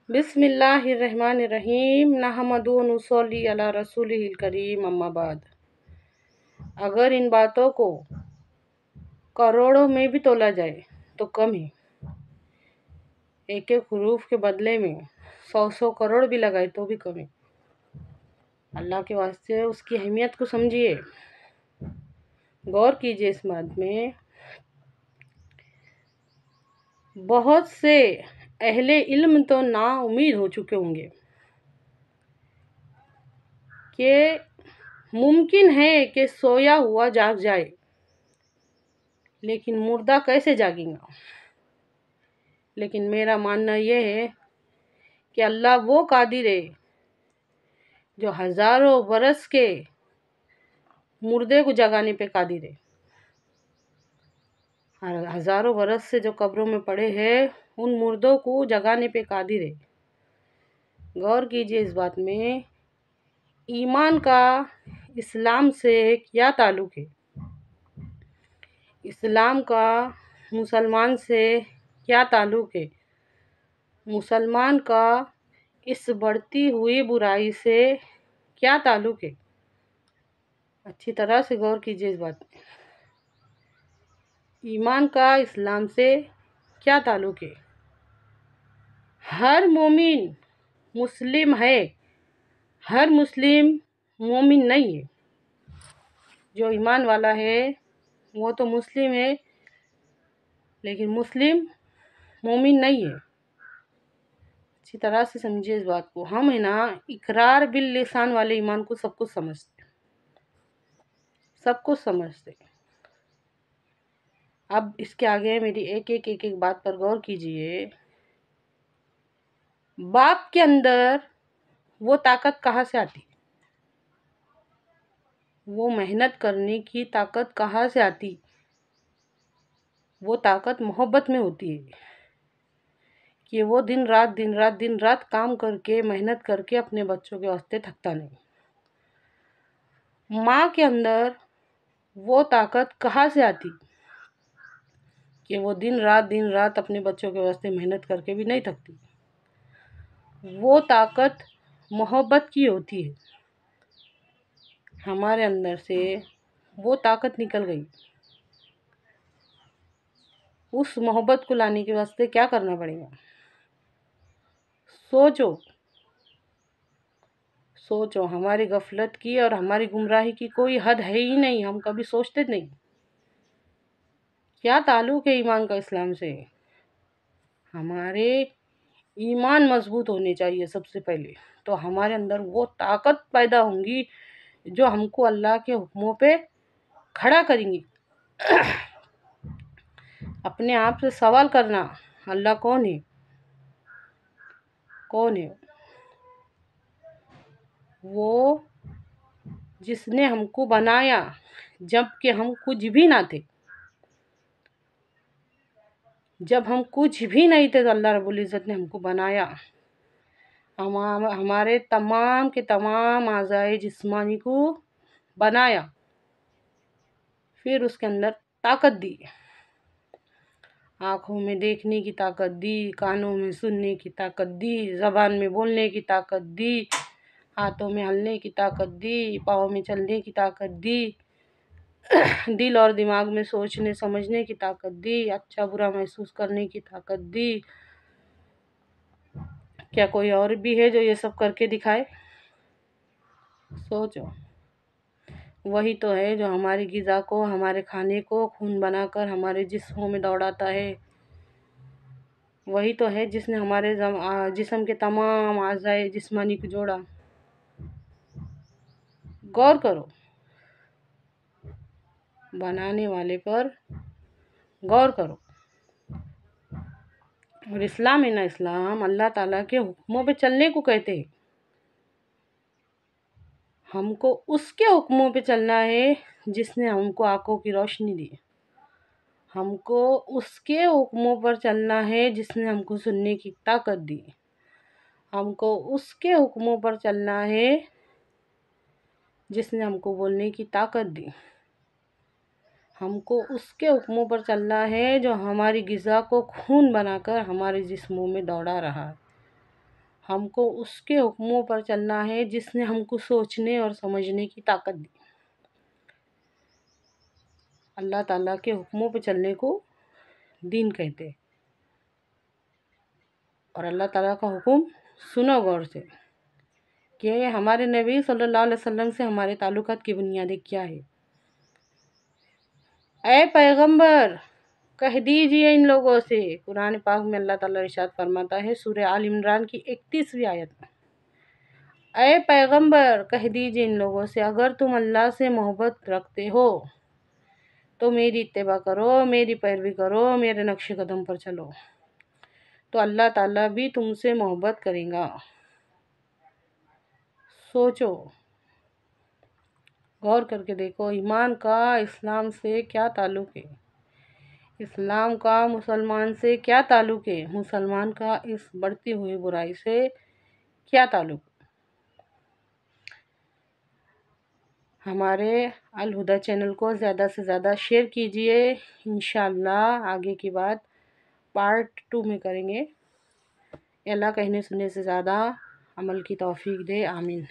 بسم اللہ الرحمن الرحیم نحمدہ و نصلی علی رسولہ الکریم اما بعد۔ اگر ان باتوں کو کروڑوں میں بھی تولا جائے تو کم ہے۔ ایک ایک حروف کے بدلے میں 100 کروڑ بھی لگائے تو بھی کم ہے۔ اللہ کے واسطے اس کی اہمیت کو سمجھیے، غور کیجیے اس بات میں۔ بہت سے اہل علم تو نا امید ہو چکے ہوں گے کہ ممکن ہے کہ سویا ہوا جاگ جائے، لیکن مردہ کیسے جاگے گا؟ لیکن میرا ماننا یہ ہے کہ اللہ وہ قادر ہے جو ہزاروں برس کے مردے کو جگانے پہ قادر ہے۔ ہزاروں برس سے جو قبروں میں پڑے ہیں ان مردوں کو جگانے پہ قادر ہے۔ غور کیجیے اس بات میں، ایمان کا اسلام سے کیا تعلق ہے؟ اسلام کا مسلمان سے کیا تعلق ہے؟ مسلمان کا اس بڑھتی ہوئی برائی سے کیا تعلق ہے؟ اچھی طرح سے غور کیجیے اس بات میں۔ ایمان کا اسلام سے کیا تعلق ہے؟ ہر مومن مسلم ہے، ہر مسلم مومن نہیں ہے۔ جو ایمان والا ہے وہ تو مسلم ہے، لیکن مسلم مومن نہیں ہے۔ اچھی طرح سے سمجھیے اس بات کو۔ ہم اقرار باللسان والے ایمان کو سب کچھ سمجھتے۔ اب اس کے آگے میری ایک ایک بات پر غور کیجیے۔ باپ کے اندر وہ طاقت کہاں سے آتی؟ وہ محنت کرنے کی طاقت کہاں سے آتی؟ وہ طاقت محبت میں ہوتی ہے کہ وہ دن رات کام کر کے محنت کر کے اپنے بچوں کے واسطے تھکتا نہیں۔ ماں کے اندر وہ طاقت کہاں سے آتی کہ وہ دن رات اپنے بچوں کے واسطے محنت کر کے بھی نہیں تھکتی؟ وہ طاقت محبت کی ہوتی ہے۔ ہمارے اندر سے وہ طاقت نکل گئی۔ اس محبت کو لانے کے واسطے کیا کرنا پڑے گا؟ سوچو ہماری غفلت کی اور ہماری گمراہی کی کوئی حد ہے ہی نہیں، ہم کبھی سوچتے نہیں۔ کیا تعلق ہے ایمان کا اسلام سے؟ ہمارے ایمان مضبوط ہونے چاہیے سب سے پہلے، تو ہمارے اندر وہ طاقت پیدا ہوں گی جو ہم کو اللہ کے حکموں پہ کھڑا کریں گی۔ اپنے آپ سے سوال کرنا، اللہ کون ہے؟ وہ جس نے ہم کو بنایا جب کہ ہم کچھ بھی نہ تھے۔ جب ہم کچھ بھی نہیں تھے تو اللہ رب العزت نے ہم کو بنایا، ہمارے تمام کے تمام اعضائے جسمانی کو بنایا، پھر اس کے اندر طاقت دی، آنکھوں میں دیکھنے کی طاقت دی، کانوں میں سننے کی طاقت دی، زبان میں بولنے کی طاقت دی، ہاتھوں میں ہلنے کی طاقت دی، پاؤں میں چلنے کی طاقت دی، دل اور دماغ میں سوچنے سمجھنے کی طاقت دی، اچھا برا محسوس کرنے کی طاقت دی۔ کیا کوئی اور بھی ہے جو یہ سب کر کے دکھائے؟ سوچو، وہی تو ہے جو ہماری غذا کو، ہمارے کھانے کو خون بنا کر ہمارے جسموں میں دوڑاتا ہے۔ وہی تو ہے جس نے ہمارے جسم کے تمام اعضائے جسمانی کو جوڑا۔ غور کرو، بنانے والے پر غور کرو۔ اور اسلام ہے نا، اسلام اللہ تعالیٰ کے حکموں پہ چلنے کو کہتے ہیں۔ ہم کو اس کے حکموں پہ چلنا ہے جس نے ہم کو آنکھوں کی روشنی دی۔ ہم کو اس کے حکموں پر چلنا ہے جس نے ہم کو سننے کی طاقت دی۔ ہم کو اس کے حکموں پر چلنا ہے جس نے ہم کو بولنے کی طاقت دی۔ ہم کو اس کے حکموں پر چلنا ہے جو ہماری غذا کو خون بنا کر ہمارے جسموں میں دوڑا رہا ہے۔ ہم کو اس کے حکموں پر چلنا ہے جس نے ہم کو سوچنے اور سمجھنے کی طاقت دی۔ اللہ تعالیٰ کے حکموں پہ چلنے کو دین کہتے، اور اللہ تعالیٰ کا حکم سنو غور سے کہ ہمارے نبی صلی اللہ علیہ وسلم سے ہمارے تعلقات کی بنیادیں کیا ہے۔ اے پیغمبر، کہہ دیجئے ان لوگوں سے، قرآن پاک میں اللہ تعالیٰ ارشاد فرماتا ہے سورہ آل عمران کی 31ویں آیت میں، اے پیغمبر کہہ دیجئے ان لوگوں سے، اگر تم اللہ سے محبت رکھتے ہو تو میری اتباع کرو، میری پیروی کرو، میرے نقش قدم پر چلو، تو اللہ تعالیٰ بھی تم سے محبت کرے گا۔ سوچو، غور کر کے دیکھو، ایمان کا اسلام سے کیا تعلق ہے؟ اسلام کا مسلمان سے کیا تعلق ہے؟ مسلمان کا اس بڑھتی ہوئی برائی سے کیا تعلق؟ ہمارے الہدیٰ چینل کو زیادہ سے زیادہ شیئر کیجئے، انشاءاللہ آگے کی بات پارٹ 2 میں کریں گے۔ اللہ کہنے سننے سے زیادہ عمل کی توفیق دے، آمین۔